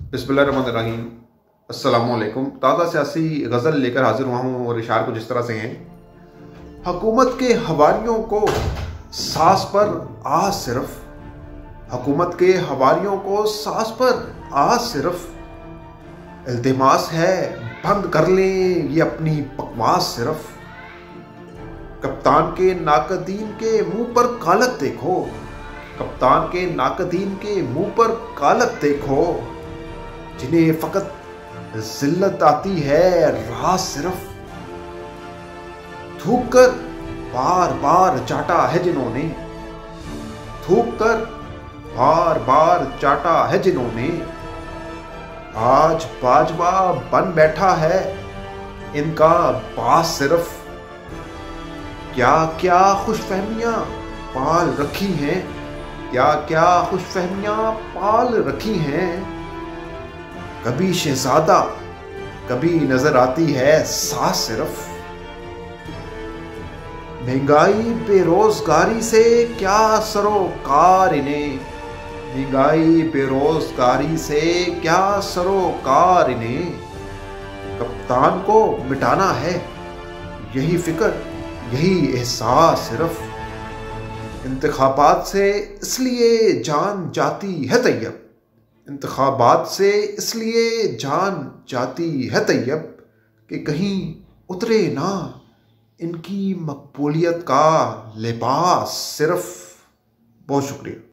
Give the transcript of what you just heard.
बिस्मिल्लाहिर्रहमानिर्रहीम। अस्सलामुअलैकुम। ताज़ा सियासी गज़ल लेकर हाजिर हुआ हूँ और इशार कुछ इस तरह से हैं। हुकूमत के हवारियों को सांस पर आ सिर्फ, हुकूमत के हवारियों को सांस पर आ सिर्फ, इल्तिमास है बंद कर लें ये अपनी बकवास सिर्फ। कप्तान के नाकदीन के मुंह पर कालक देखो, कप्तान के नाकदीन के मुंह पर कालक देखो, जिन्हें फकत जिल्लत आती है राह सिर्फ। थूक कर बार बार चाटा है जिन्होंने, थूक कर बार बार चाटा है जिन्होंने, आज बाजवा बन बैठा है इनका बास सिर्फ। क्या क्या खुशफहमियां पाल रखी हैं, क्या क्या खुशफहमियां पाल रखी हैं, कभी शहजादा कभी नजर आती है सास सिर्फ। महंगाई बेरोजगारी से क्या सरोकार इन्हें, महंगाई बेरोजगारी से क्या सरोकार इन्हें, कप्तान को मिटाना है यही फिक्र यही एहसास सिर्फ। इंतखाबात से इसलिए जान जाती है तैयब, इंतखाबात से इसलिए जान जाती है तैयब, कि कहीं उतरे ना इनकी मकबूलियत का लिबास सिर्फ। बहुत शुक्रिया।